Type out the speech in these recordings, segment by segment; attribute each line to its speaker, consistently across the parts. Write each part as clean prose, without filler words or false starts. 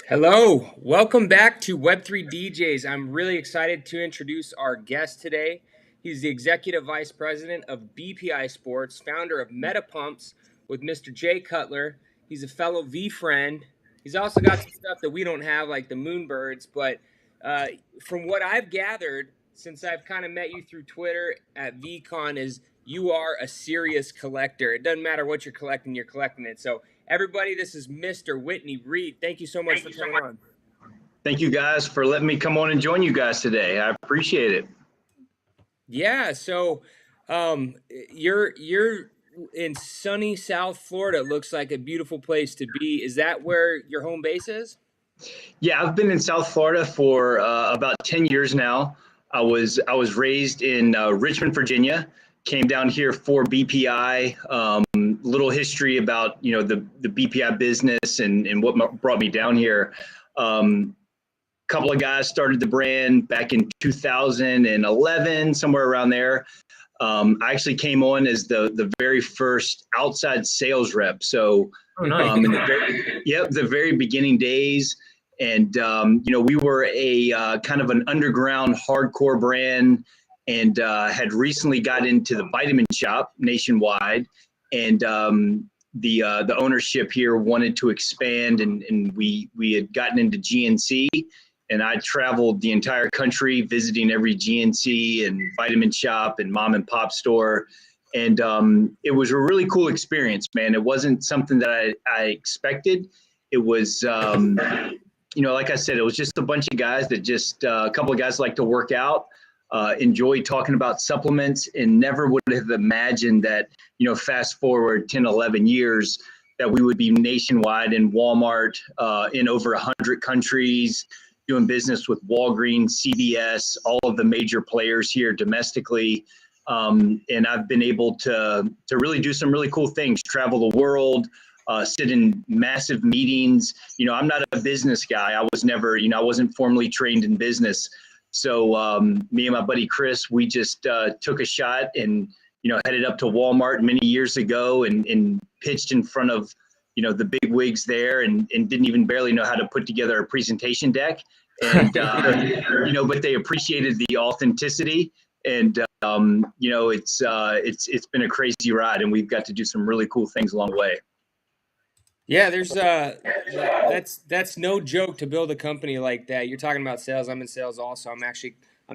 Speaker 1: Hello, welcome back to Web3 DJs. I'm really excited to introduce our guest today. He's the Executive Vice President of BPI Sports, founder of MetaPumps with Mr. Cutler. He's a fellow V friend. He's also got some stuff that we don't have, like the moonbirds. But from what I've gathered, since I've kind of met you through Twitter at VCon, is you are a serious collector. It doesn't matter what you're collecting it. So everybody, this is Mr. Whitney Reid. Thank you so much for coming on.
Speaker 2: Thank you guys for letting me come on and join you guys today. I appreciate it.
Speaker 1: Yeah, so you're in sunny South Florida. It looks like a beautiful place to be. Is that where your home base is?
Speaker 2: Yeah, I've been in South Florida for about 10 years now. I was raised in Richmond, Virginia. Came down here for BPI. Little history about the BPI business and what brought me down here. Couple of guys started the brand back in 2011, somewhere around there. I actually came on as the very first outside sales rep. So
Speaker 1: nice.
Speaker 2: in the very beginning days. And, we were a kind of an underground hardcore brand and had recently got into the vitamin shop nationwide. And the ownership here wanted to expand and we had gotten into GNC. And I traveled the entire country visiting every GNC and vitamin shop and mom and pop store. And it was a really cool experience, man. It wasn't something that I expected. It was, like I said, it was just a bunch of guys that a couple of guys like to work out, enjoy talking about supplements, and never would have imagined that, fast forward 10, 11 years, that we would be nationwide in Walmart, in over 100 countries, doing business with Walgreens, CVS, all of the major players here domestically. And I've been able to really do some really cool things, travel the world, sit in massive meetings. I'm not a business guy. I was never, I wasn't formally trained in business. So me and my buddy Chris, we just took a shot and, headed up to Walmart many years ago and pitched in front of the big wigs there and didn't even barely know how to put together a presentation deck. And, but they appreciated the authenticity. And, it's been a crazy ride and we've got to do some really cool things along the way.
Speaker 1: Yeah, there's that's no joke to build a company like that. You're talking about sales. I'm in sales also. I'm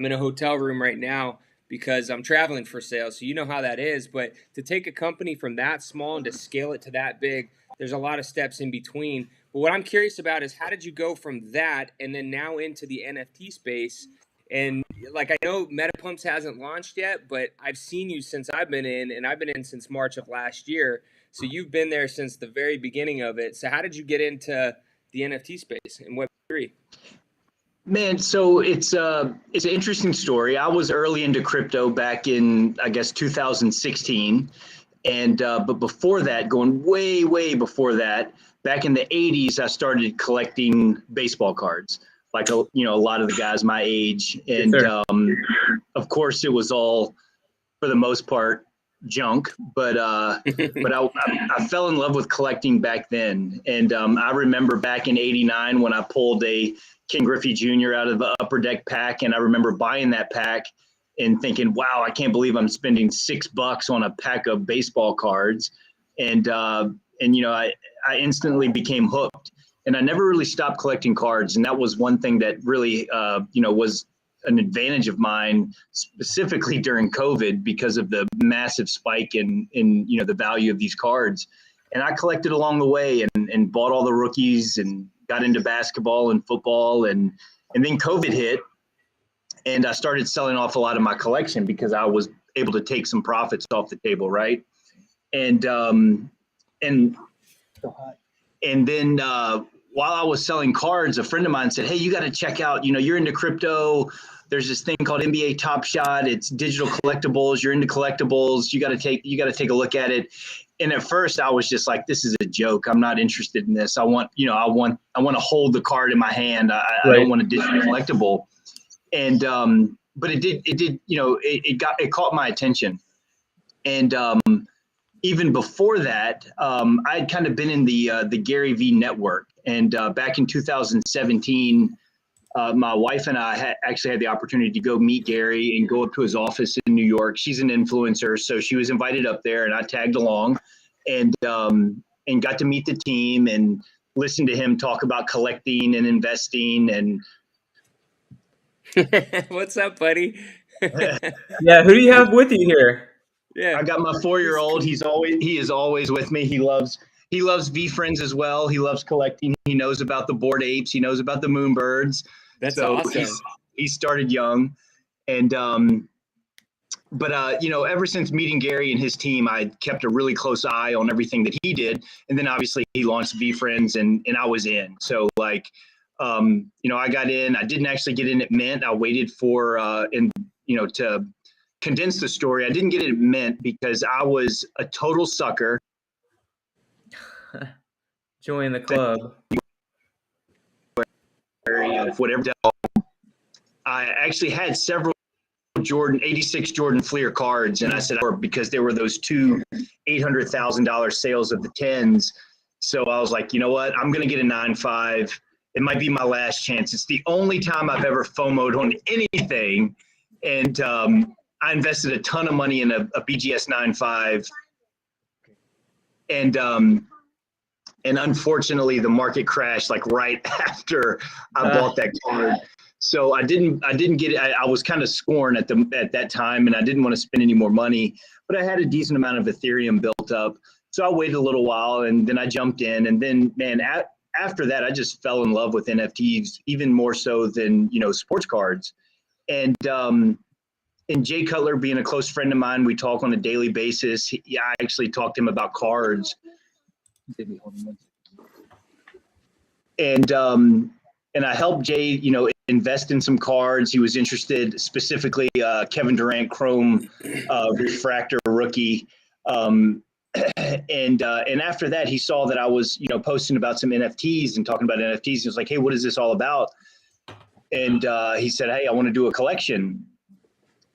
Speaker 1: in a hotel room right now because I'm traveling for sales. So you know how that is. But to take a company from that small and to scale it to that big, there's a lot of steps in between. But what I'm curious about is how did you go from that and then now into the NFT space? And like I know MetaPumps hasn't launched yet, but I've seen you since I've been in, and I've been in since March of last year. So you've been there since the very beginning of it. So how did you get into the NFT space and Web3?
Speaker 2: Man, so it's an interesting story. I was early into crypto back in, I guess, 2016. And but before that, going way before that, back in the 80s, I started collecting baseball cards, like a lot of the guys my age. And of course, it was all, for the most part, junk. But but I fell in love with collecting back then. And I remember back in '89 when I pulled a Ken Griffey Jr. out of the Upper Deck pack, and I remember buying that pack and thinking, wow, I can't believe I'm spending $6 on a pack of baseball cards. And I instantly became hooked. And I never really stopped collecting cards. And that was one thing that really, was an advantage of mine, specifically during COVID, because of the massive spike in the value of these cards. And I collected along the way and bought all the rookies and got into basketball and football. And then COVID hit. And I started selling off a lot of my collection because I was able to take some profits off the table, right? And then while I was selling cards, a friend of mine said, "Hey, you got to check out. You're into crypto. There's this thing called NBA Top Shot. It's digital collectibles. You're into collectibles. You got to take a look at it." And at first, I was just like, "This is a joke. I'm not interested in this. I want to hold the card in my hand. I don't want a digital collectible." And but it caught my attention. And even before that, I'd kind of been in the Gary V network, And back in 2017, my wife and I actually had the opportunity to go meet Gary and go up to his office in New York. She's an influencer, so she was invited up there, and I tagged along, and got to meet the team and listen to him talk about collecting and investing. And
Speaker 1: What's up, buddy?
Speaker 3: Yeah, who do you have with you here?
Speaker 1: Yeah,
Speaker 2: I got my 4-year-old. He is always with me. He loves veefriends as well. He loves collecting. He knows about the bored apes. He knows about the moonbirds.
Speaker 1: that's
Speaker 2: So
Speaker 1: awesome.
Speaker 2: he started young, and ever since meeting Gary and his team, I kept a really close eye on everything that he did. And then obviously he launched veefriends, and I was in. So I got in. I didn't actually get in at Mint. I waited for to condense the story. I didn't get it at Mint because I was a total sucker.
Speaker 3: Join the club.
Speaker 2: Of whatever. I actually had several 86 Jordan Fleer cards, and I said, because there were those two $800,000 sales of the 10s. So I was like, you know what? I'm going to get a 9.5. It might be my last chance. It's the only time I've ever FOMO'd on anything. And I invested a ton of money in a BGS 9.5. And unfortunately, the market crashed like right after I bought that card. So I didn't get it. I was kind of scorned at that time, and I didn't want to spend any more money. But I had a decent amount of Ethereum built up, so I waited a little while, and then I jumped in. And then, man, after that, I just fell in love with NFTs even more so than sports cards. And Jay Cutler, being a close friend of mine, we talk on a daily basis. I actually talked to him about cards. And I helped Jay, invest in some cards. He was interested, specifically Kevin Durant Chrome refractor rookie. And after that, he saw that I was, posting about some NFTs and talking about NFTs. He was like, "Hey, what is this all about?" And he said, "Hey, I want to do a collection."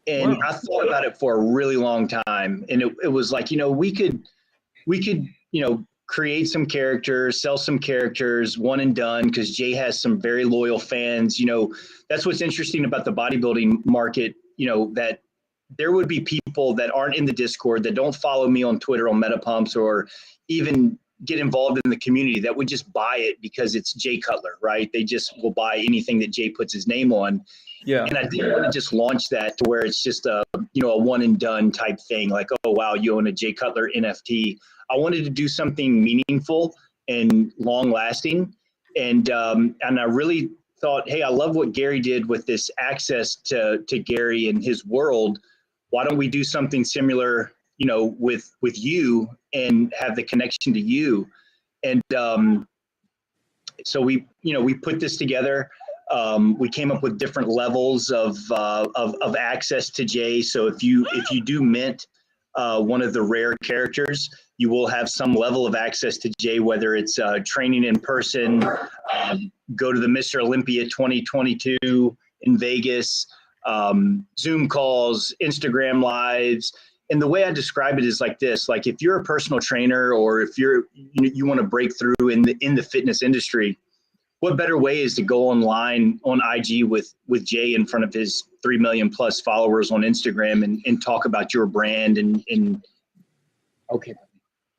Speaker 2: And wow. I thought about it for a really long time. And it was like, we could, create some characters, sell some characters, one and done, because Jay has some very loyal fans. That's what's interesting about the bodybuilding market, that there would be people that aren't in the Discord, that don't follow me on Twitter on MetaPumps, or even get involved in the community, that would just buy it because it's Jay Cutler, right? They just will buy anything that Jay puts his name on. Yeah. And I didn't want to just launch that to where it's just a one and done type thing. Like, oh, wow, you own a Jay Cutler NFT. I wanted to do something meaningful and long lasting. And I really thought, hey, I love what Gary did with this access to Gary and his world. Why don't we do something similar, with you, and have the connection to you? And so we put this together. We came up with different levels of access to Jay. So if you do mint one of the rare characters, you will have some level of access to Jay, whether it's training in person, go to the Mr. Olympia 2022 in Vegas, Zoom calls, Instagram lives. And the way I describe it is like this: like, if you're a personal trainer, or if you want to break through in the fitness industry, what better way is to go online on IG with Jay in front of his 3 million plus followers on Instagram and talk about your brand and okay,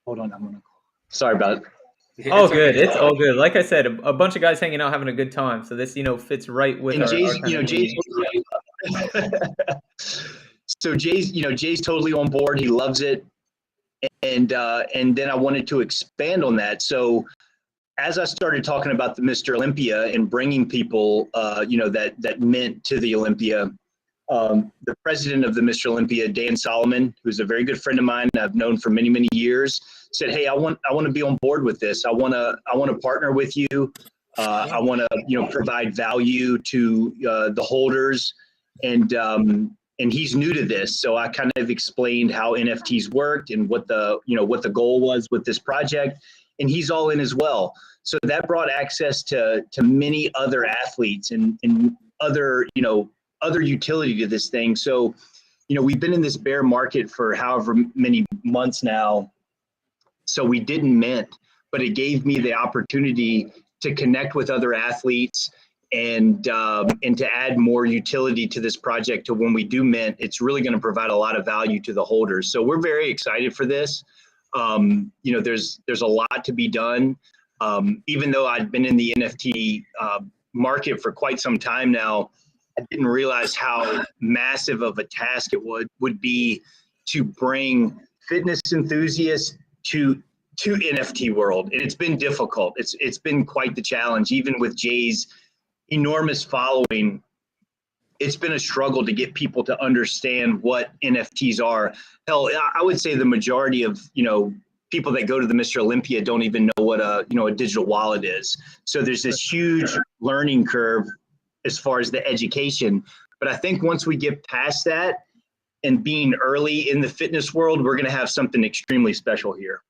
Speaker 2: hold on, I'm gonna call. Sorry about it.
Speaker 3: All good. It's all good. Like I said, a bunch of guys hanging out, having a good time. So this, fits right with our
Speaker 2: Jay's. So Jay's totally on board. He loves it, and then I wanted to expand on that. So as I started talking about the Mr. Olympia and bringing people, that mint to the Olympia, the president of the Mr. Olympia, Dan Solomon, who's a very good friend of mine, I've known for many, many years, said, "Hey, I want to be on board with this. I want to partner with you. I want to, provide value to the holders." And he's new to this, so I kind of explained how NFTs worked and what the goal was with this project, and he's all in as well. So that brought access to many other athletes and other utility to this thing. So, we've been in this bear market for however many months now. So we didn't mint, but it gave me the opportunity to connect with other athletes and to add more utility to this project. To when we do mint, it's really going to provide a lot of value to the holders. So we're very excited for this. There's a lot to be done. Even though I've been in the NFT market for quite some time now, I didn't realize how massive of a task it would be to bring fitness enthusiasts to NFT world. And it's been difficult. It's been quite the challenge. Even with Jay's enormous following, it's been a struggle to get people to understand what NFTs are. Hell, I would say the majority of, people that go to the Mr. Olympia don't even know what a digital wallet is. So there's this huge learning curve as far as the education. But I think once we get past that and being early in the fitness world, we're going to have something extremely special here.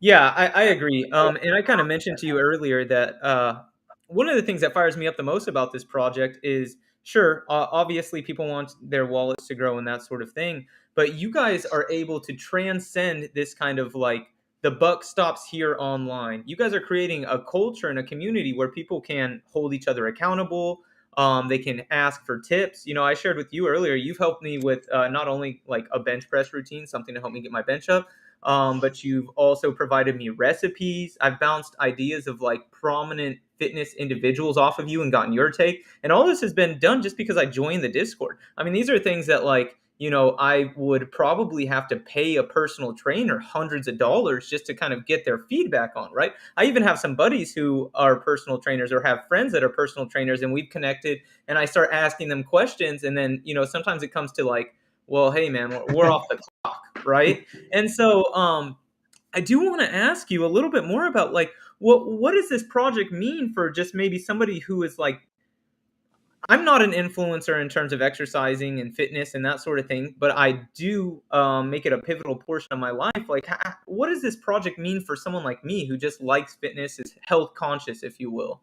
Speaker 3: Yeah, I agree. And I kind of mentioned to you earlier that one of the things that fires me up the most about this project is, sure, obviously people want their wallets to grow and that sort of thing, but you guys are able to transcend this kind of like the buck stops here online. You guys are creating a culture and a community where people can hold each other accountable. They can ask for tips. I shared with you earlier, you've helped me with not only like a bench press routine, something to help me get my bench up, but you've also provided me recipes. I've bounced ideas of like prominent fitness individuals off of you and gotten your take. And all this has been done just because I joined the Discord. I mean, these are things that like, I would probably have to pay a personal trainer hundreds of dollars just to kind of get their feedback on, right? I even have some buddies who are personal trainers or have friends that are personal trainers, and we've connected and I start asking them questions. And then, sometimes it comes to like, well, hey man, we're off the clock, right? And so I do want to ask you a little bit more about like what does this project mean for just maybe somebody who is like, I'm not an influencer in terms of exercising and fitness and that sort of thing, but I do make it a pivotal portion of my life. Like, what does this project mean for someone like me who just likes fitness, is health conscious, if you will?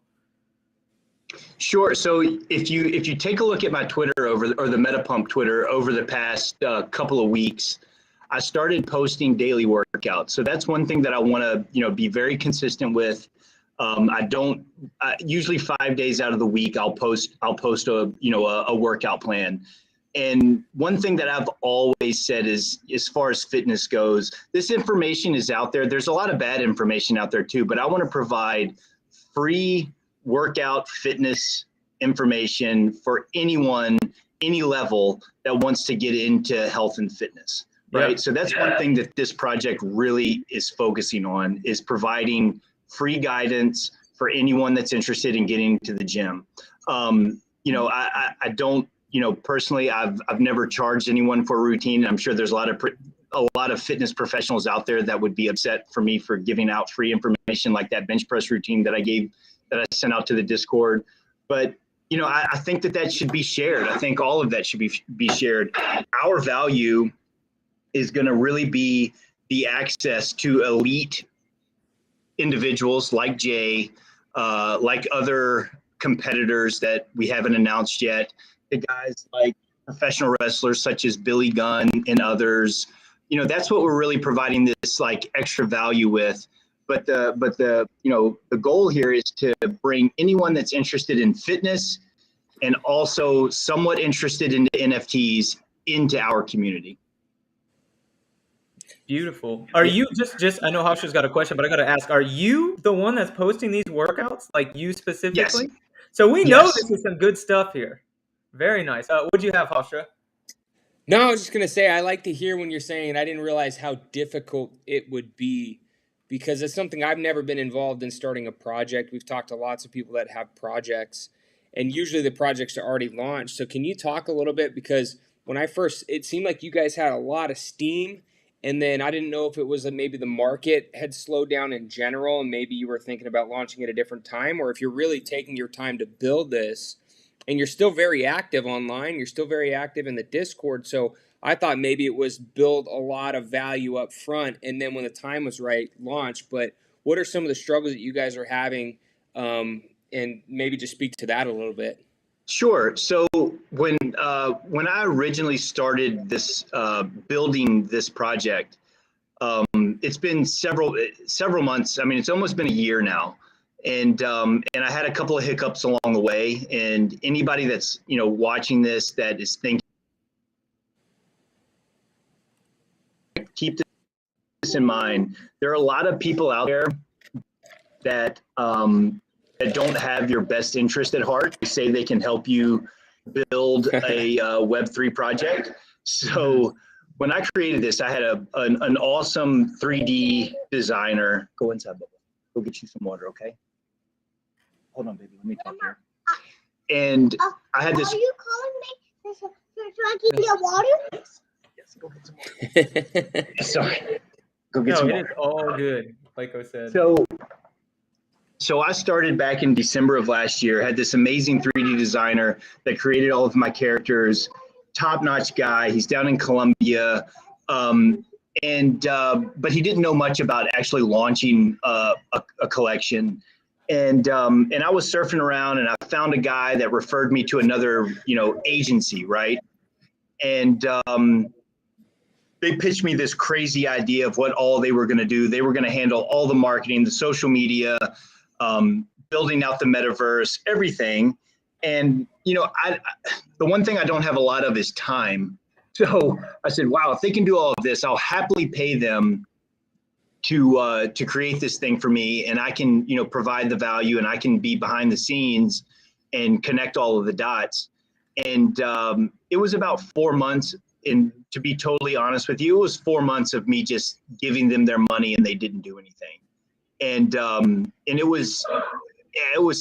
Speaker 2: Sure. So if you take a look at my Twitter or the MetaPump Twitter over the past couple of weeks, I started posting daily workouts. So that's one thing that I want to be very consistent with. Usually 5 days out of the week I'll post a workout plan. And one thing that I've always said is, as far as fitness goes, this information is out there. There's a lot of bad information out there too, but I want to provide free workout fitness information for anyone, any level that wants to get into health and fitness, right? Yeah. So that's one thing that this project really is focusing on, is providing free guidance for anyone that's interested in getting to the gym. I don't, personally, I've never charged anyone for a routine. I'm sure there's a lot of fitness professionals out there that would be upset for me for giving out free information like that bench press routine that I sent out to the Discord. But, I think that should be shared. I think all of that should be shared. Our value is going to really be the access to elite individuals like Jay, like other competitors that we haven't announced yet, the guys like professional wrestlers such as Billy Gunn and others. That's what we're really providing this like extra value with. But the goal here is to bring anyone that's interested in fitness and also somewhat interested in NFTs into our community.
Speaker 3: Beautiful. Are you just I know Hofstra's got a question, but I got to ask, are you the one that's posting these workouts, like you specifically?
Speaker 2: Yes.
Speaker 3: So we know this is some good stuff here. Very nice. What'd you have, Hofstra?
Speaker 1: No, I was just going to say, I like to hear when you're saying, I didn't realize how difficult it would be, because it's something I've never been involved in, starting a project. We've talked to lots of people that have projects, and usually the projects are already launched. So can you talk a little bit? Because when I first, it seemed like you guys had a lot of steam, and then I didn't know if it was that maybe the market had slowed down in general, and maybe you were thinking about launching at a different time, or if you're really taking your time to build this, and you're still very active online, you're still very active in the Discord. So I thought maybe it was build a lot of value up front, and then when the time was right, launch. But what are some of the struggles that you guys are having, and maybe just speak to that a little bit?
Speaker 2: Sure. So when I originally started this building this project, it's been several months. I mean, it's almost been a year now, And I had a couple of hiccups along the way. And anybody that's, watching this that is thinking, keep this in mind. There are a lot of people out there that that don't have your best interest at heart. They say they can help you build a Web3 project. So when I created this, I had an awesome 3D designer. Go inside, Bubba. Go get you some water, okay? Hold on, baby. Let me talk here. And I had this.
Speaker 4: Are you calling me? So I give you water?
Speaker 2: Yes, go get some water. Sorry. Go get some water.
Speaker 3: It is all good, like I said.
Speaker 2: So I started back in December of last year, had this amazing 3D designer that created all of my characters, top-notch guy. He's down in Colombia. But he didn't know much about actually launching a collection. And I was surfing around and I found a guy that referred me to another, agency, right? And they pitched me this crazy idea of what all they were going to do. They were going to handle all the marketing, the social media, building out the metaverse, everything. And, the one thing I don't have a lot of is time. So I said, wow, if they can do all of this, I'll happily pay them to create this thing for me. And I can, provide the value and I can be behind the scenes and connect all of the dots. And it was about 4 months. And to be totally honest with you, it was 4 months of me just giving them their money and they didn't do anything. And it was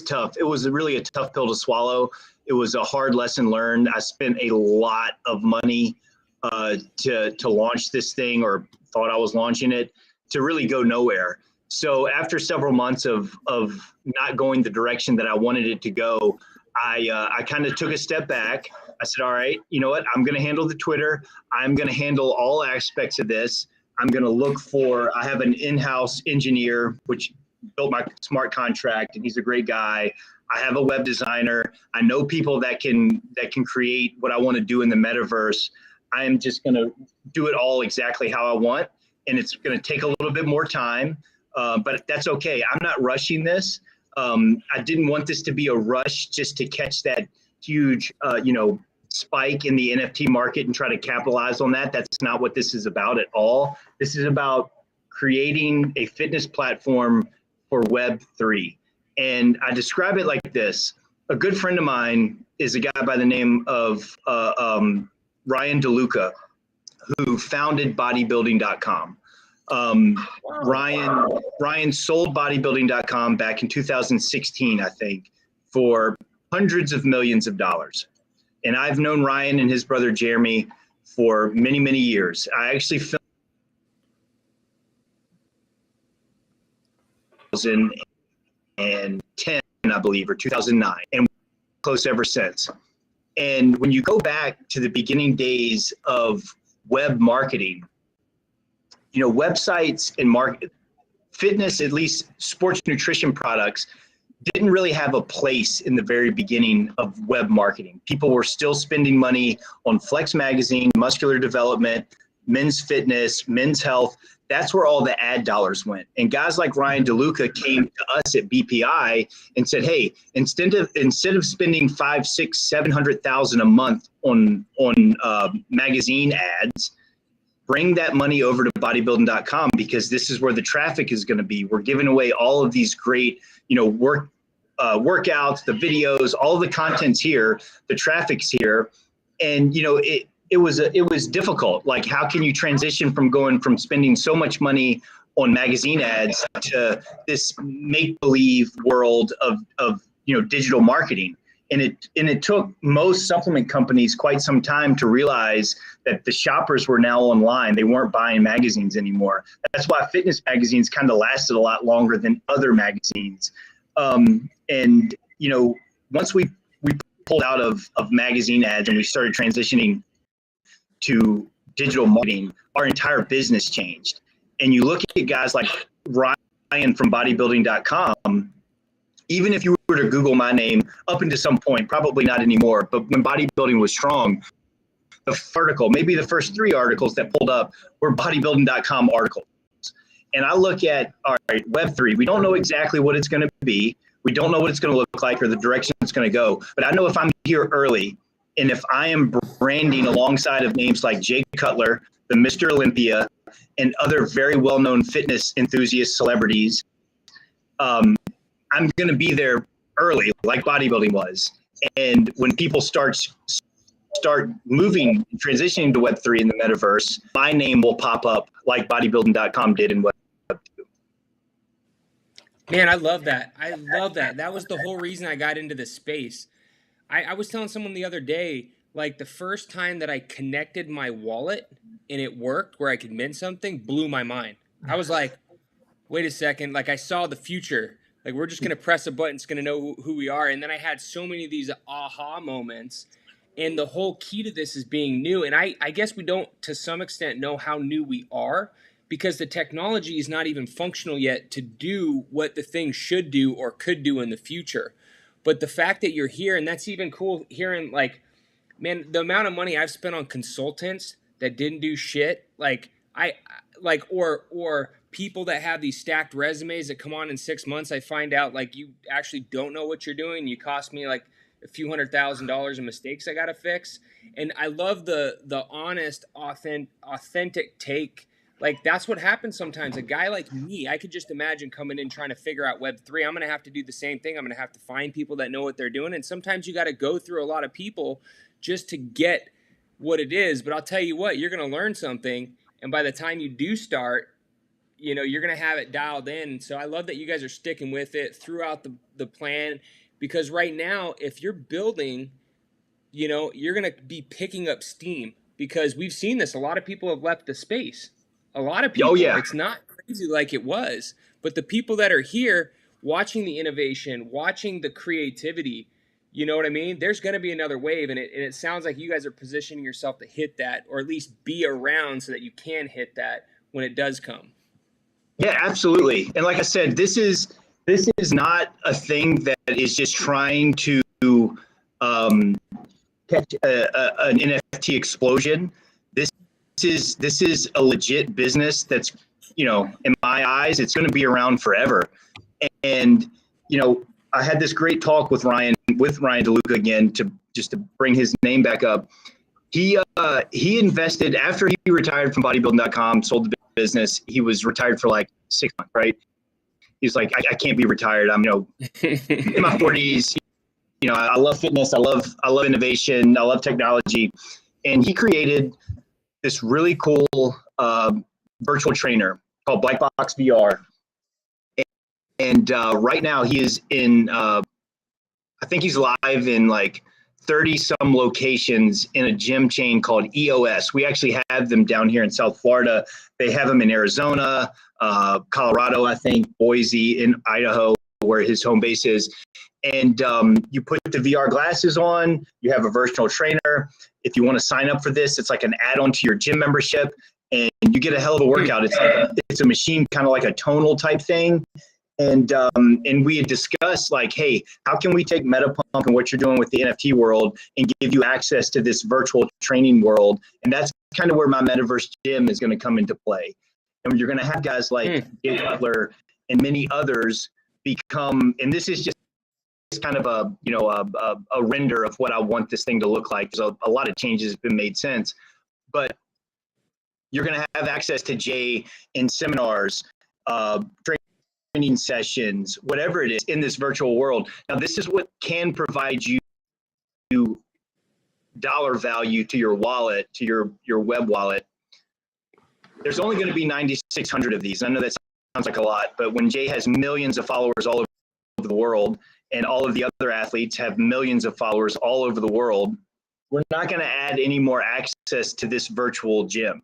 Speaker 2: tough. It was really a tough pill to swallow. It was a hard lesson learned. I spent a lot of money to launch this thing, or thought I was launching it, to really go nowhere. So after several months of not going the direction that I wanted it to go, I kind of took a step back. I said, all right, you know what? I'm going to handle the Twitter. I'm going to handle all aspects of this. I'm going to look for, I have an in-house engineer, which built my smart contract, and he's a great guy. I have a web designer. I know people that can create what I want to do in the metaverse. I'm just going to do it all exactly how I want. And it's going to take a little bit more time, but that's okay. I'm not rushing this. I didn't want this to be a rush just to catch that huge, spike in the NFT market and try to capitalize on that. That's not what this is about at all. This is about creating a fitness platform for Web3. And I describe it like this. A good friend of mine is a guy by the name of Ryan DeLuca, who founded bodybuilding.com. Ryan sold bodybuilding.com back in 2016, I think, for hundreds of millions of dollars. And I've known Ryan and his brother Jeremy for many, many years. I actually filmed in 2010, I believe, or 2009, and close ever since. And when you go back to the beginning days of web marketing, websites and fitness, at least sports nutrition products, didn't really have a place in the very beginning of web marketing. People were still spending money on Flex Magazine, muscular development, men's fitness, men's health. That's where all the ad dollars went. And guys like Ryan DeLuca came to us at BPI and said, hey, instead of spending $500,000, $600,000, $700,000 a month on magazine ads, bring that money over to bodybuilding.com, because this is where the traffic is going to be. We're giving away all of these great, workouts, the videos, all the content's here, the traffic's here. And, it was difficult. Like, how can you transition from going from spending so much money on magazine ads to this make-believe world of digital marketing? And it took most supplement companies quite some time to realize that the shoppers were now online. They weren't buying magazines anymore. That's why fitness magazines kind of lasted a lot longer than other magazines. Once we pulled out of magazine ads and we started transitioning to digital marketing, our entire business changed. And you look at guys like Ryan from bodybuilding.com, even if you were to Google my name up until some point, probably not anymore, but when bodybuilding was strong, maybe the first 3 articles that pulled up were bodybuilding.com articles. And I look at, all right, Web3, we don't know exactly what it's going to be. We don't know what it's going to look like or the direction it's going to go. But I know if I'm here early and if I am branding alongside of names like Jay Cutler, the Mr. Olympia, and other very well-known fitness enthusiast celebrities, I'm going to be there early, like bodybuilding was. And when people start moving, transitioning to Web3 in the metaverse, my name will pop up like bodybuilding.com did in Web2.
Speaker 1: Man, I love that. I love that. That was the whole reason I got into this space. I was telling someone the other day, like the first time that I connected my wallet and it worked where I could mint something blew my mind. I was like, wait a second, like I saw the future. Like we're just going to press a button, it's going to know who we are. And then I had so many of these aha moments. And the whole key to this is being new. And I guess we don't, to some extent, know how new we are because the technology is not even functional yet to do what the thing should do or could do in the future. But the fact that you're here, and that's even cool hearing, like, man, the amount of money I've spent on consultants that didn't do shit, or people that have these stacked resumes that come on in 6 months, I find out like you actually don't know what you're doing. You cost me like a few $100,000 in mistakes I got to fix. And I love the honest, authentic take. Like that's what happens sometimes. A guy like me, I could just imagine coming in trying to figure out Web3. I'm going to have to do the same thing. I'm going to have to find people that know what they're doing. And sometimes you got to go through a lot of people just to get what it is. But I'll tell you what, you're going to learn something. And by the time you do start, you're going to have it dialed in. So I love that you guys are sticking with it throughout the plan. Because right now, if you're building, you're going to be picking up steam. Because we've seen this. A lot of people have left the space. A lot of people.
Speaker 2: Oh, yeah.
Speaker 1: It's not crazy like it was. But the people that are here watching the innovation, watching the creativity, you know what I mean? There's going to be another wave. And it sounds like you guys are positioning yourself to hit that, or at least be around so that you can hit that when it does come.
Speaker 2: Yeah, absolutely. And like I said, this is not a thing that is just trying to catch an NFT explosion. This is a legit business that's, in my eyes, it's going to be around forever. And, I had this great talk with Ryan DeLuca again to bring his name back up. He invested after he retired from bodybuilding.com, sold the business. He was retired for like 6 months, right? He's like, I can't be retired. I'm, in my 40s. I love fitness. I love innovation. I love technology. And he created this really cool virtual trainer called Black Box VR. And right now he is in, I think he's live in like 30 some locations in a gym chain called EOS. We actually have them down here in South Florida. They have them in Arizona, Colorado, I think, Boise, in Idaho, where his home base is. And you put the VR glasses on, you have a virtual trainer. If you want to sign up for this, it's like an add-on to your gym membership, and you get a hell of a workout. It's a machine, kind of like a tonal type thing. And we had discussed like, hey, how can we take MetaPump and what you're doing with the NFT world and give you access to this virtual training world? And that's kind of where my Metaverse gym is going to come into play. And you're going to have guys like Cutler and many others become, and this is just kind of a render of what I want this thing to look like. There's a lot of changes have been made since, but you're going to have access to Jay in seminars, training sessions, whatever it is in this virtual world. Now, this is what can provide you dollar value to your wallet, to your web wallet. There's only going to be 9,600 of these. I know that sounds like a lot, but when Jay has millions of followers all over the world, and all of the other athletes have millions of followers all over the world, we're not going to add any more access to this virtual gym.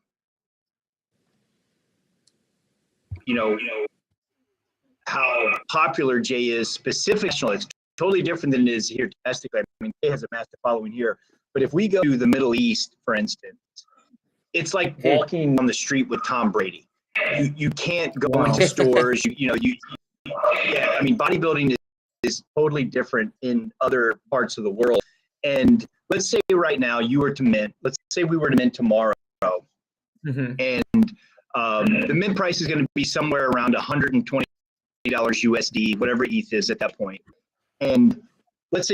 Speaker 2: How popular Jay is specifically, it's totally different than it is here domestically. I mean, Jay has a massive following here, but if we go to the Middle East, for instance, it's like walking on the street with Tom Brady. You can't go into stores. Yeah. I mean, bodybuilding is totally different in other parts of the world. And let's say right now you were to mint. Let's say we were to mint tomorrow, and The mint price is going to be somewhere around $120 USD, whatever ETH is at that point. And let's say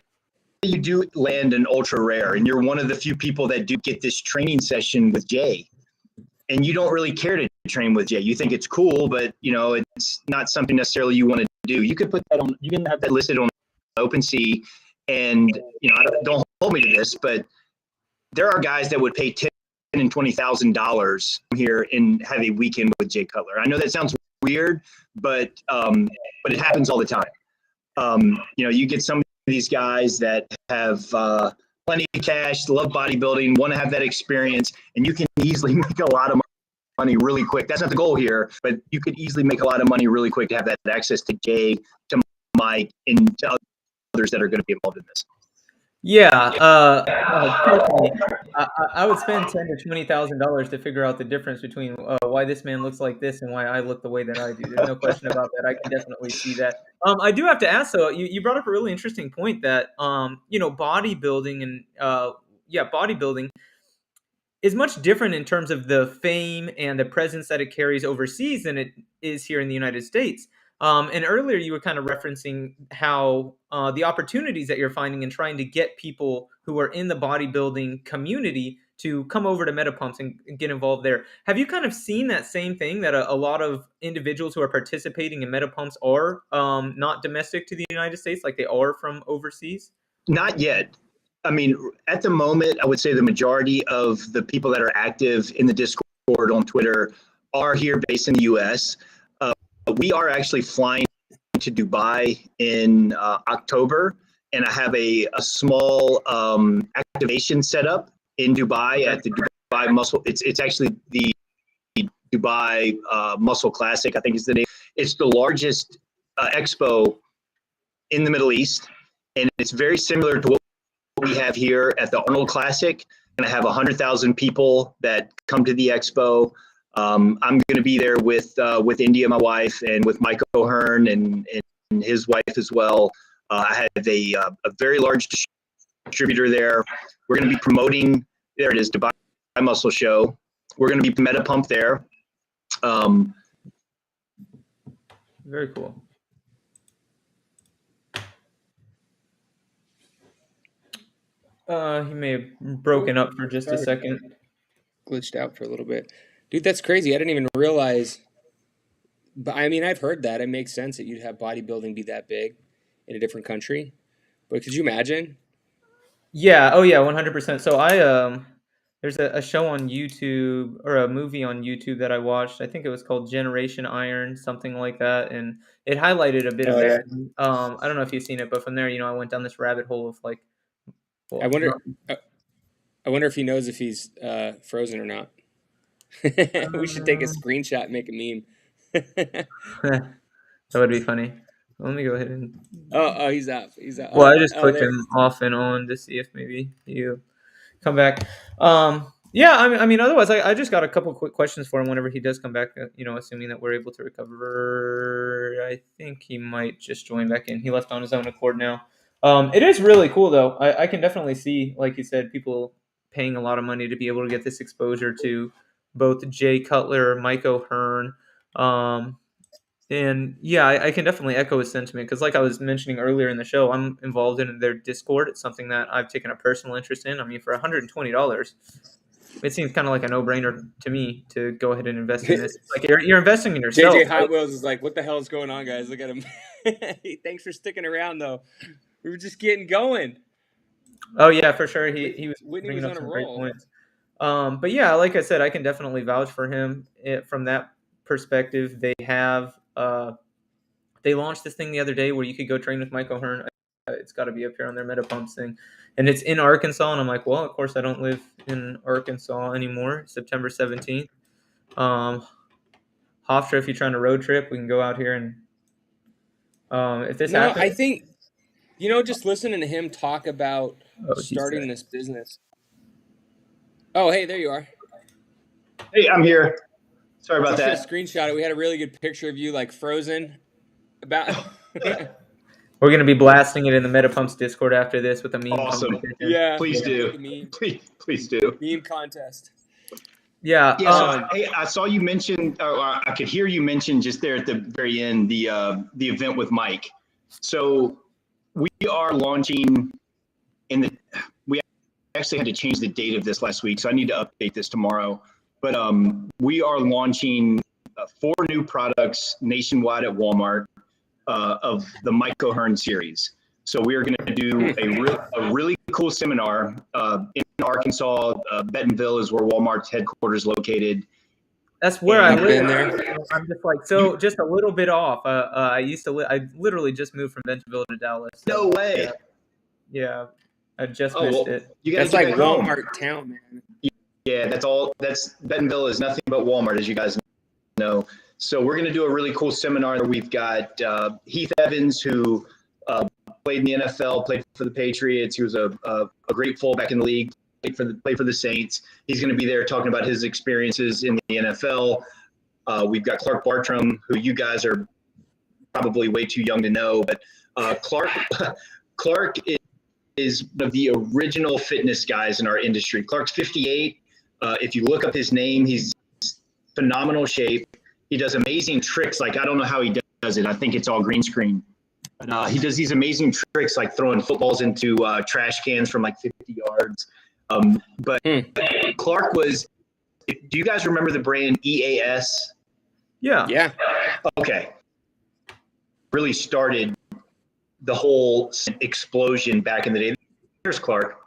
Speaker 2: you do land an ultra rare and you're one of the few people that do get this training session with Jay, and you don't really care to train with Jay. You think it's cool, but it's not something necessarily you want to do. You could put that on, you can have that listed on OpenSea, and don't hold me to this, but there are guys that would pay $10,000 and $20,000 here and have a weekend with Jay Cutler. I know that sounds weird, but it happens all the time. You get some of these guys that have plenty of cash, love bodybuilding, want to have that experience, and you can easily make a lot of money really quick. That's not the goal here, but you could easily make a lot of money really quick to have that access to Jay, to Mike, and to others that are going to be involved in this.
Speaker 3: Yeah, personally, I would spend $10,000 to $20,000 to figure out the difference between why this man looks like this and why I look the way that I do. There's no question about that. I can definitely see that. I do have to ask though. You brought up a really interesting point that bodybuilding and bodybuilding is much different in terms of the fame and the presence that it carries overseas than it is here in the United States. And earlier you were kind of referencing how the opportunities that you're finding in trying to get people who are in the bodybuilding community to come over to MetaPumps and get involved there. Have you kind of seen that same thing, that a lot of individuals who are participating in MetaPumps are not domestic to the United States, like they are from overseas?
Speaker 2: Not yet. I mean, at the moment, I would say the majority of the people that are active in the Discord on Twitter are here based in the US. We are actually flying to Dubai in October, and I have a small activation set up in Dubai at the Dubai Muscle. It's actually the Dubai Muscle Classic, I think is the name. It's the largest expo in the Middle East, and it's very similar to what we have here at the Arnold Classic. And I have 100,000 people that come to the expo. I'm going to be there with India, my wife, and with Mike O'Hearn and his wife as well. I have a very large distributor there. We're going to be promoting, there it is, Dubai Muscle Show. We're going to be MetaPump there.
Speaker 3: Very cool. He may have broken up for just a second.
Speaker 1: Glitched out for a little bit. Dude, that's crazy. I didn't even realize. But I mean, I've heard that. It makes sense that you'd have bodybuilding be that big in a different country. But could you imagine?
Speaker 3: Yeah. Oh, yeah. 100%. So there's a show on YouTube, or a movie on YouTube that I watched. I think it was called Generation Iron, something like that, and it highlighted a bit of that. I don't know if you've seen it, but from there, I went down this rabbit hole of like. Well,
Speaker 1: I wonder if he knows if he's frozen or not. We should take a screenshot and make a meme.
Speaker 3: That would be funny. Let me go ahead and.
Speaker 1: Oh, he's up. He's up.
Speaker 3: Well, I just clicked him off and on to see if maybe you come back. Yeah, I mean, otherwise, I just got a couple quick questions for him whenever he does come back. Assuming that we're able to recover. I think he might just join back in. He left on his own accord now. It is really cool, though. I can definitely see, like you said, people paying a lot of money to be able to get this exposure to both Jay Cutler, Mike O'Hearn. And yeah, I can definitely echo his sentiment, because like I was mentioning earlier in the show, I'm involved in their Discord. It's something that I've taken a personal interest in. I mean, for $120, it seems kind of like a no-brainer to me to go ahead and invest in this. Like you're investing in yourself.
Speaker 1: JJ Hot Wheels is like, what the hell is going on, guys? Look at him. Thanks for sticking around, though. We were just getting going.
Speaker 3: Oh yeah, for sure. He was
Speaker 1: Whitney
Speaker 3: bringing
Speaker 1: was
Speaker 3: up
Speaker 1: on a
Speaker 3: some great
Speaker 1: roll.
Speaker 3: points. But yeah, like I said, I can definitely vouch for him from that perspective. They launched this thing the other day where you could go train with Mike O'Hearn. It's got to be up here on their MetaPumps thing, and it's in Arkansas. And I'm like, well, of course I don't live in Arkansas anymore. September 17th. Hofstra, if you're trying to road trip, we can go out here and if this happens.
Speaker 1: I think just listening to him talk about starting this business. Oh, hey, there you are.
Speaker 2: Hey, I'm here. Sorry about that.
Speaker 1: Screenshot it. We had a really good picture of you, like frozen.
Speaker 3: We're gonna be blasting it in the MetaPumps Discord after this with a meme.
Speaker 2: Awesome.
Speaker 1: Yeah,
Speaker 2: please do. Please do.
Speaker 1: Meme contest.
Speaker 3: Yeah.
Speaker 2: Yeah, so hey, I saw you mention, or I could hear you mention just there at the very end, the event with Mike. So we are launching we actually had to change the date of this last week, so I need to update this tomorrow. But we are launching 4 new products nationwide at Walmart of the Mike O'Hearn series. So we are going to do a really cool seminar in Arkansas. Bentonville is where Walmart's headquarters is located.
Speaker 3: That's where I
Speaker 1: I've
Speaker 3: live.
Speaker 1: been there.
Speaker 3: I'm just like, so just a little bit off. I used to I literally just moved from Bentonville to Dallas. So,
Speaker 2: No way.
Speaker 3: Yeah. I just missed it.
Speaker 2: You got to
Speaker 1: That's
Speaker 2: get
Speaker 1: like
Speaker 2: back home.
Speaker 1: Walmart town, man.
Speaker 2: Yeah, that's Bentonville is nothing but Walmart, as you guys know. So we're going to do a really cool seminar. We've got Heath Evans, who played in the NFL, played for the Patriots. He was a great fullback in the league, played for the Saints. He's going to be there talking about his experiences in the NFL. We've got Clark Bartram, who you guys are probably way too young to know, but Clark is one of the original fitness guys in our industry. Clark's 58. If you look up his name, he's phenomenal shape. He does amazing tricks. Like, I don't know how he does it. I think it's all green screen. But he does these amazing tricks, like throwing footballs into trash cans from like 50 yards. But Clark was, do you guys remember the brand EAS?
Speaker 3: Yeah.
Speaker 1: Yeah.
Speaker 2: Okay. Really started the whole explosion back in the day. There's Clark.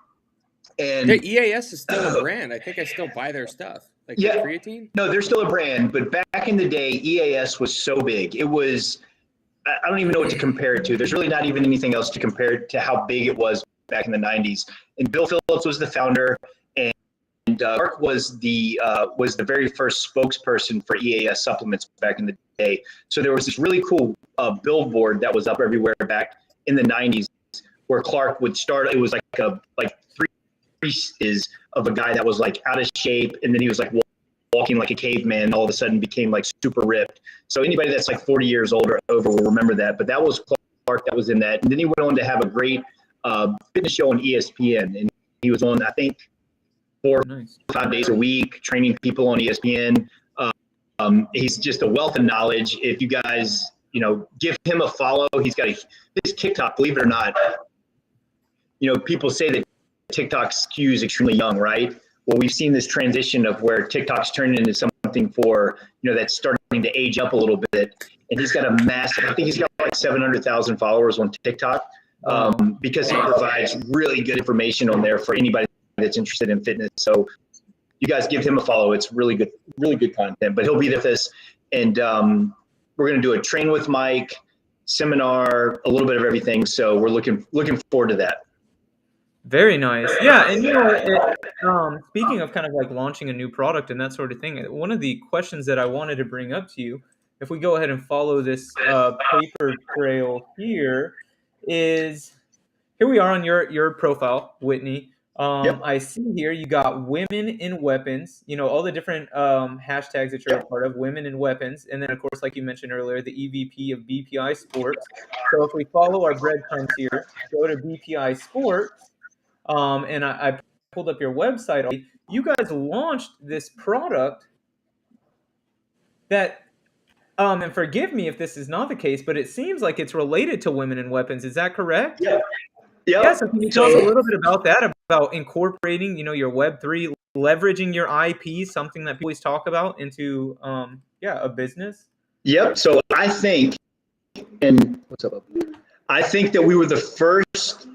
Speaker 2: And
Speaker 1: EAS is still a brand. I think I still buy their stuff. Like the creatine?
Speaker 2: No, they're still a brand, but back in the day, EAS was so big. It was, I don't even know what to compare it to. There's really not even anything else to compare it to how big it was back in the 90s. And Bill Phillips was the founder, and Clark was the very first spokesperson for EAS supplements back in the day. So there was this really cool billboard that was up everywhere back in the 90s where Clark would start. It was like three pieces of a guy that was like out of shape, and then he was like walking like a caveman, and all of a sudden became like super ripped. So anybody that's like 40 years old or over will remember that. But that was Clark that was in that. And then he went on to have a great fitness show on ESPN, and he was on, I think, 4 or 5 days a week training people on ESPN. He's just a wealth of knowledge. If you guys, give him a follow, he's got his TikTok, believe it or not. People say that TikTok skews extremely young, right? Well, we've seen this transition of where TikTok's turning into something for, that's starting to age up a little bit. And he's got a massive, I think he's got like 700,000 followers on TikTok because he provides really good information on there for anybody that's interested in fitness. So you guys give him a follow. It's really good content, but he'll be with us. And we're going to do a train with Mike seminar, a little bit of everything. So we're looking forward to that.
Speaker 3: Very nice. Yeah, and speaking of kind of like launching a new product and that sort of thing, one of the questions that I wanted to bring up to you, if we go ahead and follow this paper trail here, is here we are on your profile, Whitney.
Speaker 2: Yep.
Speaker 3: I see here you got women in weapons, all the different hashtags that you're a part of, women in weapons. And then, of course, like you mentioned earlier, the EVP of BPI Sports. So if we follow our breadcrumbs here, go to BPI Sports. And I pulled up your website. You guys launched this product that, and forgive me if this is not the case, but it seems like it's related to women in weapons. Is that correct?
Speaker 2: Yeah.
Speaker 3: Yeah. So can you tell us a little bit about that, about incorporating, your Web3, leveraging your IP, something that people always talk about, into, a business?
Speaker 2: Yep. So I think, and what's up? I think that we were the first.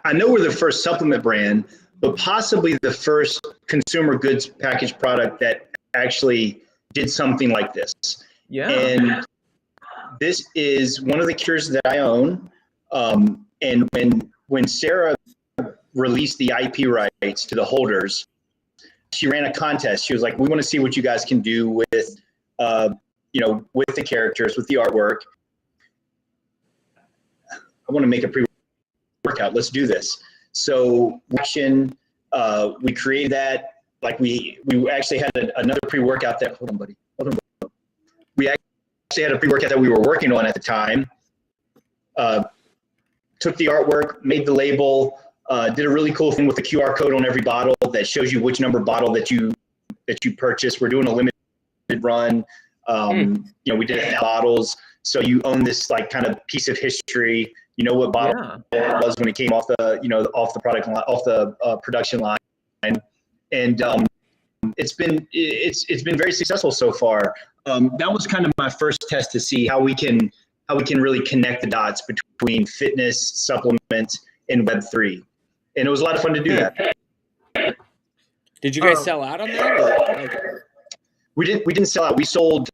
Speaker 2: I know we're the first supplement brand, but possibly the first consumer goods packaged product that actually did something like this.
Speaker 3: Yeah.
Speaker 2: And this is one of the cures that I own. And when Sarah released the IP rights to the holders, she ran a contest. She was like, we want to see what you guys can do with, with the characters, with the artwork. I want to make a pre-workout. Let's do this. So we created that. Like we actually had another pre-workout that, hold on, buddy. We actually had a pre-workout that we were working on at the time. Took the artwork, made the label, did a really cool thing with the QR code on every bottle that shows you which number bottle that you that you purchase. We're doing a limited run. We did it in bottles. So you own this like kind of piece of history. You know what bottle it was when it came off the product line, off the production line, and it's been very successful so far. That was kind of my first test to see how we can really connect the dots between fitness, supplements, and Web3, and it was a lot of fun to do that.
Speaker 1: Did you guys sell out on that? Or
Speaker 2: We didn't sell out. We sold.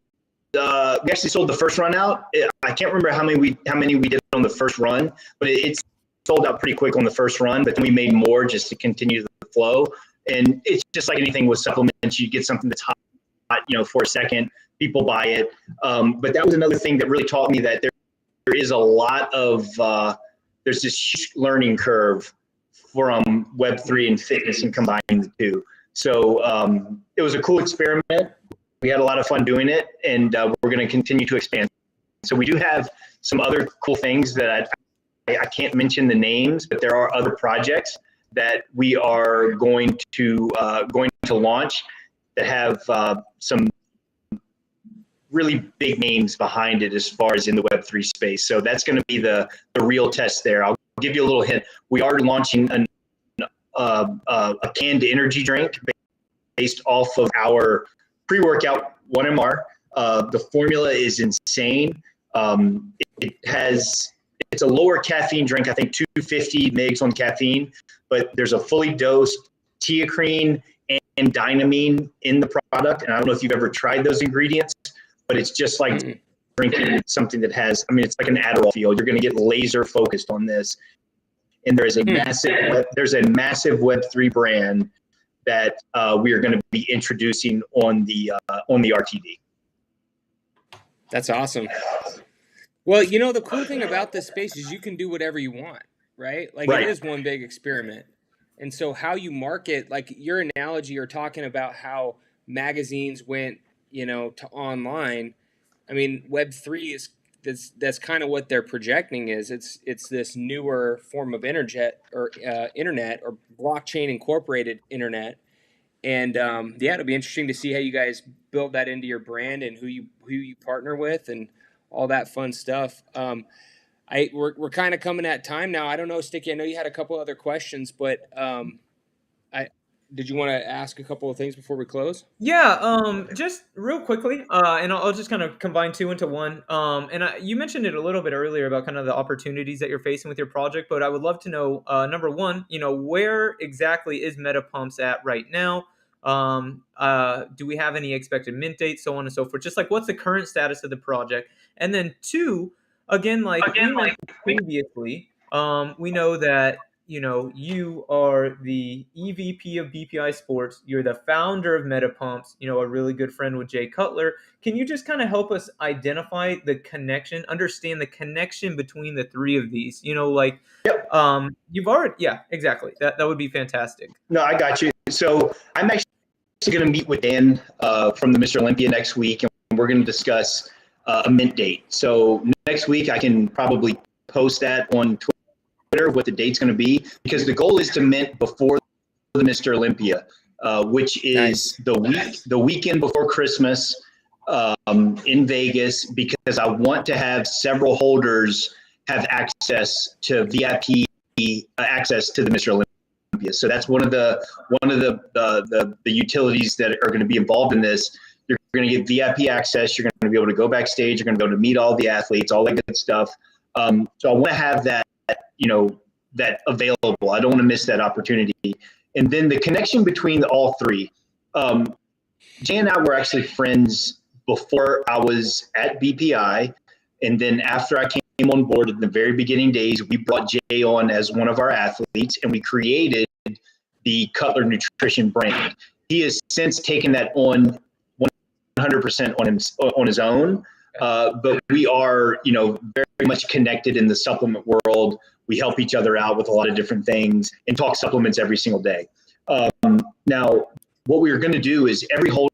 Speaker 2: We actually sold the first run out. I can't remember how many we did on the first run, but it sold out pretty quick on the first run. But then we made more just to continue the flow. And it's just like anything with supplements, you get something that's hot, for a second, people buy it. But that was another thing that really taught me that there is a lot of there's this huge learning curve from Web3 and fitness and combining the two. So it was a cool experiment. We had a lot of fun doing it, and we're going to continue to expand. So we do have some other cool things that I can't mention the names, but there are other projects that we are going to launch that have some really big names behind it as far as in the Web3 space. So that's going to be the real test there. I'll give you a little hint. We are launching a canned energy drink based off of our pre-workout 1MR. The formula is insane. It's a lower caffeine drink, I think 250 mgs on caffeine, but there's a fully dosed teacrine and dynamine in the product. And I don't know if you've ever tried those ingredients, but it's just like drinking something that has, it's like an Adderall feel. You're going to get laser focused on this. And there's a massive Web3 brand that we are going to be introducing on the RTD.
Speaker 1: That's awesome. Well, the cool thing about this space is you can do whatever you want, right? Like It is one big experiment. And so how you market, like your analogy, you're talking about how magazines went, to online. Web3 that's kind of what they're projecting is it's this newer form of internet or blockchain incorporated internet. And it'll be interesting to see how you guys build that into your brand and who you partner with and all that fun stuff. We're kind of coming at time now. I don't know, Sticky, I know you had a couple other questions, but did you want to ask a couple of things before we close?
Speaker 3: Yeah, just real quickly, and I'll just kind of combine two into one. You mentioned it a little bit earlier about kind of the opportunities that you're facing with your project, but I would love to know, number one, where exactly is MetaPumps at right now? Do we have any expected mint dates, so on and so forth? Just like what's the current status of the project? And then two, again, like we mentioned previously, we know that you are the EVP of BPI Sports. You're the founder of MetaPumps, a really good friend with Jay Cutler. Can you just kind of help us identify the connection, understand the connection between the three of these? You've already, yeah, exactly. That would be fantastic.
Speaker 2: No, I got you. So I'm actually going to meet with Dan from the Mr. Olympia next week, and we're going to discuss a mint date. So next week I can probably post that on Twitter, what the date's going to be, because the goal is to mint before the Mr. Olympia, which is the weekend before Christmas in Vegas, because I want to have several holders have access to VIP access to the Mr. Olympia. So that's one of the utilities that are going to be involved in this. You're going to get VIP access. You're going to be able to go backstage. You're going to be able to meet all the athletes, all that good stuff. So I want to have that available. I don't want to miss that opportunity. And then the connection between all three. Jay and I were actually friends before I was at BPI. And then after I came on board in the very beginning days, we brought Jay on as one of our athletes, and we created the Cutler Nutrition brand. He has since taken that on 100% on his own. But we are, very much connected in the supplement world. We help each other out with a lot of different things and talk supplements every single day. Now, what we are going to do is every holder,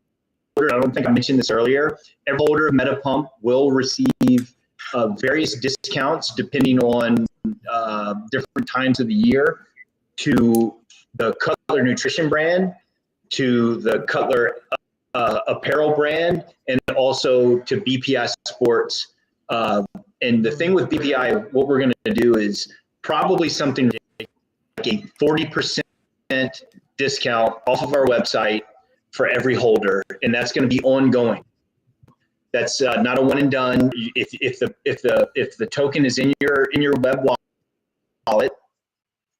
Speaker 2: I don't think I mentioned this earlier, every holder of MetaPump will receive various discounts depending on different times of the year to the Cutler Nutrition brand to the Cutler apparel brand, and also to BPI Sports. And the thing with BPI, what we're going to do is probably something like a 40% discount off of our website for every holder, and that's going to be ongoing. That's not a one and done. If the token is in your web wallet,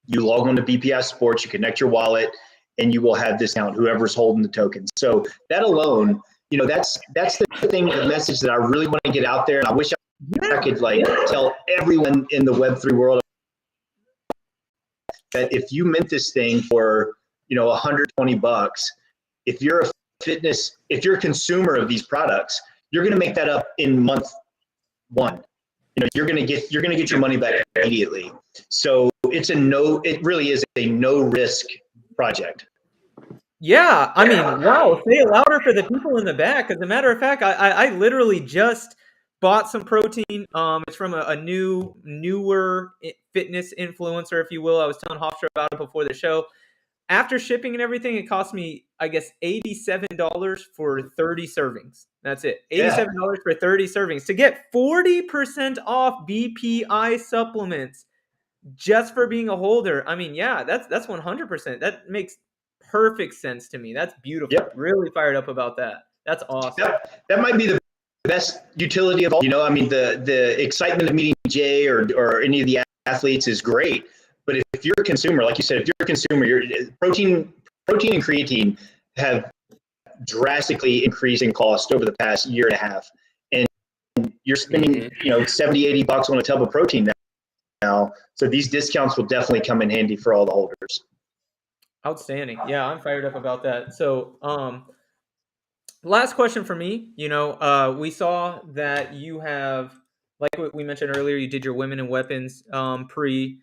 Speaker 2: you log on to BPI Sports, you connect your wallet, and you will have discount whoever's holding the token. So that alone, that's the thing, the message that I really want to get out there. And I wish I could tell everyone in the Web3 world that if you mint this thing for $120, if you're a consumer of these products, you're going to make that up in month one. You're going to get your money back immediately. So it really is a no risk project.
Speaker 3: Yeah, I mean, wow, say it louder for the people in the back. As a matter of fact, I literally just bought some protein. It's from a newer fitness influencer, if you will. I was telling Hofstra about it before the show. After shipping and everything, it cost me, I guess, $87 for 30 servings. That's it. $87 for 30 servings. To get 40% off BPI supplements just for being a holder. I mean, yeah, that's 100%. That makes perfect sense to me. That's beautiful.
Speaker 2: Yep.
Speaker 3: Really fired up about that. That's awesome.
Speaker 2: That might be the best utility of all. I mean, the excitement of meeting Jay or any of the athletes is great. But if you're a consumer, like you said, if you're a consumer, protein and creatine have drastically increased in cost over the past year and a half. And you're spending, $70, $80 on a tub of protein now. So these discounts will definitely come in handy for all the holders.
Speaker 3: Outstanding. Yeah, I'm fired up about that. So, last question for me. We saw that you have, like we mentioned earlier, you did your Women and Weapons pre.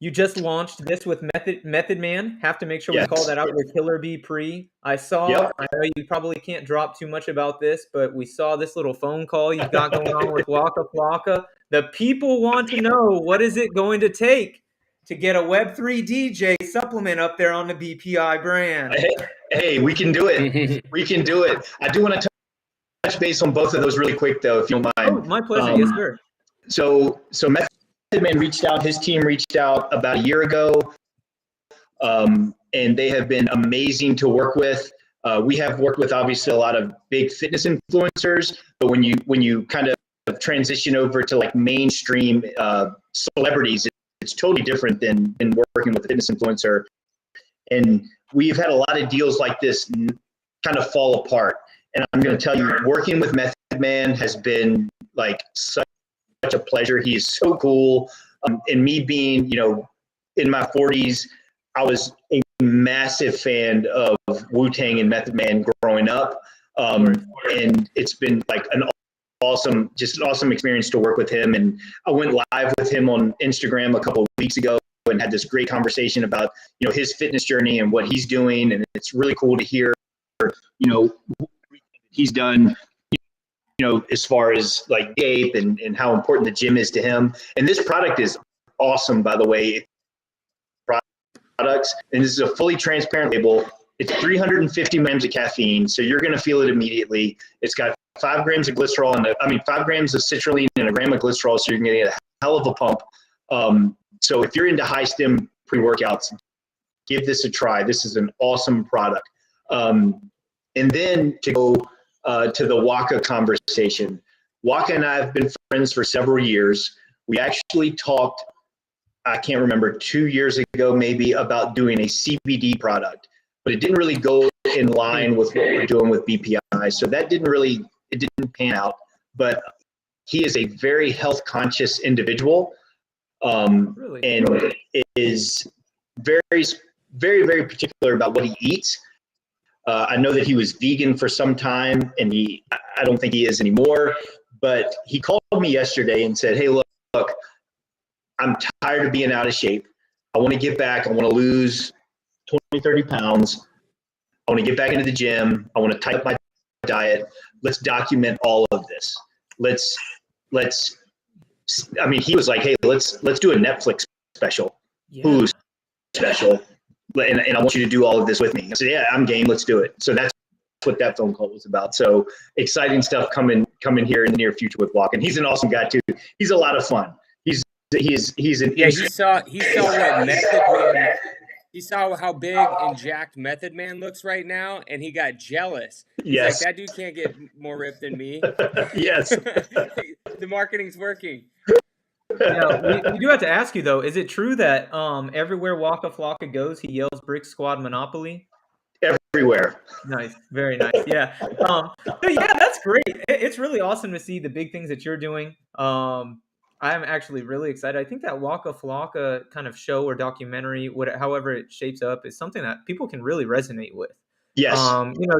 Speaker 3: You just launched this with Method Man. Have to make sure we call that out. Your Killer Bee pre. I know you probably can't drop too much about this, but we saw this little phone call you've got going on with Waka Flocka. The people want to know, what is it going to take to get a Web3 DJ supplement up there on the BPI brand?
Speaker 2: Hey, we can do it. We can do it. I do want to touch base on both of those really quick, though, if you don't mind.
Speaker 3: Oh, my pleasure. Yes, sir.
Speaker 2: So Method Man reached out. His team reached out about a year ago, and they have been amazing to work with. We have worked with obviously a lot of big fitness influencers, but when you kind of transition over to like mainstream celebrities, it's totally different than working with a fitness influencer. And we've had a lot of deals like this kind of fall apart. And I'm going to tell you, working with Method Man has been like such a pleasure. He is so cool. And me being, in my 40s, I was a massive fan of Wu-Tang and Method Man growing up. And it's been like an awesome experience to work with him. And I went live with him on Instagram a couple of weeks ago and had this great conversation about, his fitness journey and what he's doing. And it's really cool to hear, he's done, as far as like shape and how important the gym is to him. And this product is awesome, by the way. Products, and this is a fully transparent label. It's 350 grams of caffeine, so you're going to feel it immediately. It's got 5 grams of glycerol 5 grams of citrulline and a gram of glycerol, so you're going to get a hell of a pump. So if you're into high stim pre-workouts, give this a try. This is an awesome product. And then to go to the Waka conversation. Waka and I have been friends for several years. We actually talked, I can't remember, 2 years ago maybe, about doing a CBD product, but it didn't really go in line with what we're doing with BPI. So that didn't pan out, but he is a very health conscious individual.
Speaker 3: Really?
Speaker 2: And is very, very, very particular about what he eats. I know that he was vegan for some time, and I don't think he is anymore, but he called me yesterday and said, hey, look, I'm tired of being out of shape. I want to get back. I want to lose 20, 30 pounds. I want to get back into the gym. I want to tighten up my diet. Let's document all of this. He was like, hey, let's do a Netflix special, Hulu special. and I want you to do all of this with me. I said, yeah, I'm game. Let's do it. So that's what that phone call was about. So exciting stuff coming here in the near future with Walk. And he's an awesome guy too. He's a lot of fun. He's an
Speaker 1: Yeah, he saw what Method Man. He saw how big and jacked Method Man looks right now, and he got jealous. He's
Speaker 2: Yes.
Speaker 1: like, that dude can't get more ripped than me.
Speaker 2: Yes.
Speaker 1: The marketing's working.
Speaker 3: Yeah, we do have to ask you though, is it true that everywhere Waka Flocka goes, he yells Brick Squad Monopoly?
Speaker 2: Everywhere.
Speaker 3: Nice, very nice. Yeah. So yeah, that's great. It's really awesome to see the big things that you're doing. I'm actually really excited. I think that Waka Flocka kind of show or documentary, however it shapes up, is something that people can really resonate with.
Speaker 2: Yes.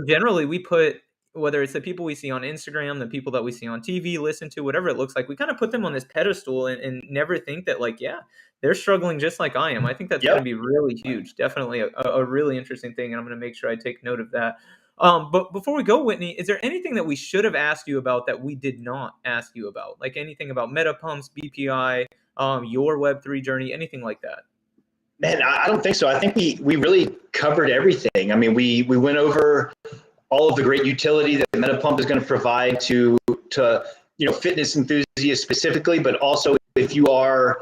Speaker 3: Generally we put, whether it's the people we see on Instagram, the people that we see on TV, listen to, whatever it looks like, we kind of put them on this pedestal and never think that, like, yeah, they're struggling just like I am. I think that's going to be really huge. Definitely a really interesting thing. And I'm going to make sure I take note of that. But before we go, Whitney, is there anything that we should have asked you about that we did not ask you about? Like anything about MetaPumps, BPI, your Web3 journey, anything like that?
Speaker 2: Man, I don't think so. I think we really covered everything. I mean, we went over all of the great utility that MetaPump is going to provide to fitness enthusiasts specifically, but also if you are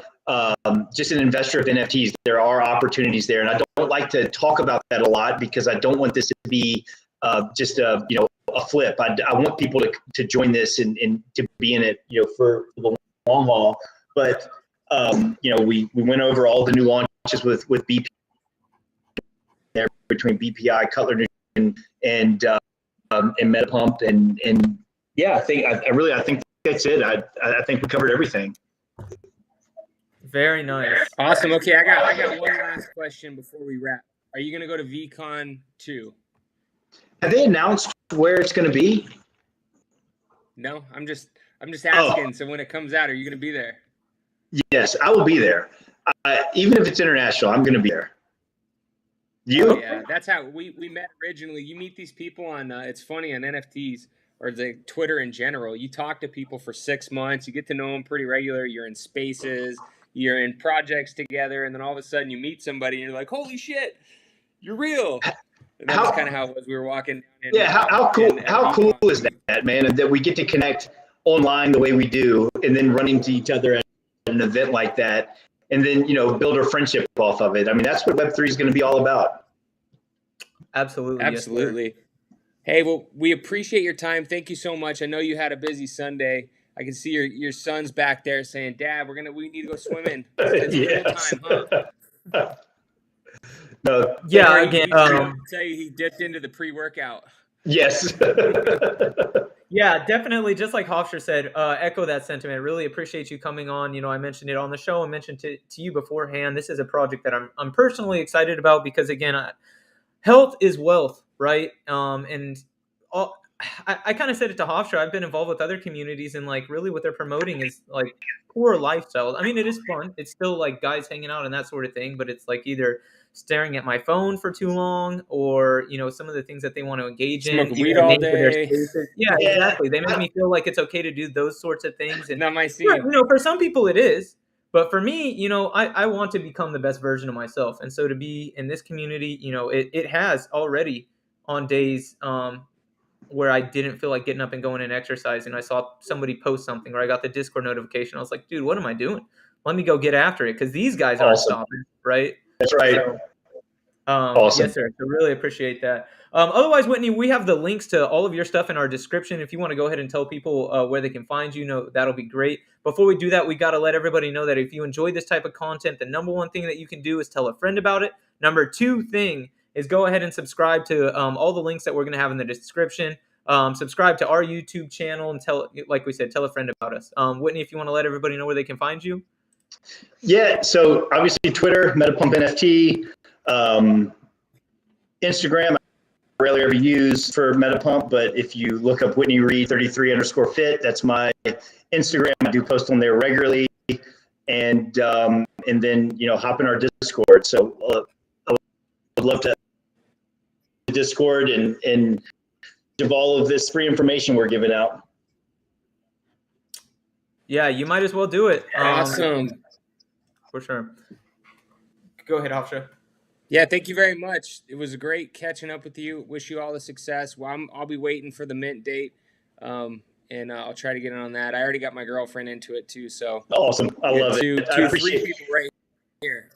Speaker 2: just an investor of NFTs, there are opportunities there. And I don't like to talk about that a lot because I don't want this to be just a flip. I want people to join this and to be in it, for the long haul. But we went over all the new launches with BPI there between BPI, Cutler, and MetaPump, and yeah, I think that's it. I think we covered everything.
Speaker 3: Very nice.
Speaker 1: Awesome. Okay, I got one last question before we wrap. Are you going to go to VCon 2?
Speaker 2: Have they announced where it's going to be?
Speaker 1: No, I'm just asking. Oh. So when it comes out, are you going to be there?
Speaker 2: Yes, I will be there. Even if it's international, I'm going to be there. You?
Speaker 1: Oh, yeah, that's how we met originally. You meet these people on, it's funny, on NFTs or the Twitter in general. You talk to people for 6 months. You get to know them pretty regular. You're in spaces. You're in projects together. And then all of a sudden you meet somebody and you're like, holy shit, you're real. And that's kind of how it was. We were walking down.
Speaker 2: How cool is that, man? And that we get to connect online the way we do and then run into each other at an event like that. And then, build our friendship off of it. I mean, that's what Web3 is going to be all about.
Speaker 3: Absolutely.
Speaker 1: Absolutely. Yes, hey, well, we appreciate your time. Thank you so much. I know you had a busy Sunday. I can see your son's back there saying, Dad, we need to go swimming. It's
Speaker 2: yes.
Speaker 1: Time, huh?
Speaker 2: No.
Speaker 3: Yeah, again,
Speaker 1: I'll tell you, he dipped into the pre-workout.
Speaker 2: Yes.
Speaker 3: Yeah, definitely. Just like Hofstra said, echo that sentiment. Really appreciate you coming on. I mentioned it on the show and mentioned to you beforehand. This is a project that I'm personally excited about because, again, health is wealth, right? I kind of said it to Hofstra. I've been involved with other communities, and like really what they're promoting is like poor lifestyles. I mean, it is fun. It's still like guys hanging out and that sort of thing, but it's like either staring at my phone for too long or, some of the things that they want to engage in.
Speaker 1: Smoke weed all day.
Speaker 3: Yeah, exactly. They make me feel like it's okay to do those sorts of things. And
Speaker 1: not my scene.
Speaker 3: For some people it is. But for me, I want to become the best version of myself. And so to be in this community, it has already on days where I didn't feel like getting up and going and exercising. I saw somebody post something or I got the Discord notification. I was like, dude, what am I doing? Let me go get after it because these guys aren't stopping, right?
Speaker 2: That's right.
Speaker 3: So,
Speaker 2: awesome.
Speaker 3: Yes, sir. So really appreciate that. Otherwise, Whitney, we have the links to all of your stuff in our description. If you want to go ahead and tell people where they can find you, that'll be great. Before we do that, we got to let everybody know that if you enjoy this type of content, the number one thing that you can do is tell a friend about it. Number two thing is go ahead and subscribe to all the links that we're going to have in the description. Subscribe to our YouTube channel and tell a friend about us. Whitney, if you want to let everybody know where they can find you.
Speaker 2: Yeah, so obviously Twitter, MetaPumpNFT, Instagram, I rarely ever use for MetaPump, but if you look up Whitney Reid 33_fit, that's my Instagram. I do post on there regularly, and then hop in our Discord. So I would love to Discord and of all of this free information we're giving out.
Speaker 3: Yeah, you might as well do it.
Speaker 1: Awesome.
Speaker 3: For sure. Go ahead, Hofstra.
Speaker 1: Yeah, thank you very much. It was great catching up with you. Wish you all the success. Well, I'll be waiting for the mint date, and I'll try to get in on that. I already got my girlfriend into it too, so
Speaker 2: Awesome. I love it. I
Speaker 1: three
Speaker 2: appreciate it.
Speaker 1: people right here.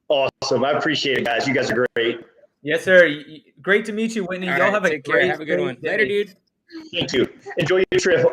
Speaker 2: Awesome. I appreciate it, guys. You guys are great.
Speaker 3: Yes, sir. Great to meet you, Whitney.
Speaker 1: All
Speaker 3: Y'all
Speaker 1: right,
Speaker 3: have a
Speaker 1: take care.
Speaker 3: great,
Speaker 1: Have a good
Speaker 3: great
Speaker 1: one.
Speaker 3: day.
Speaker 1: Later, dude.
Speaker 2: Thank you. Enjoy your trip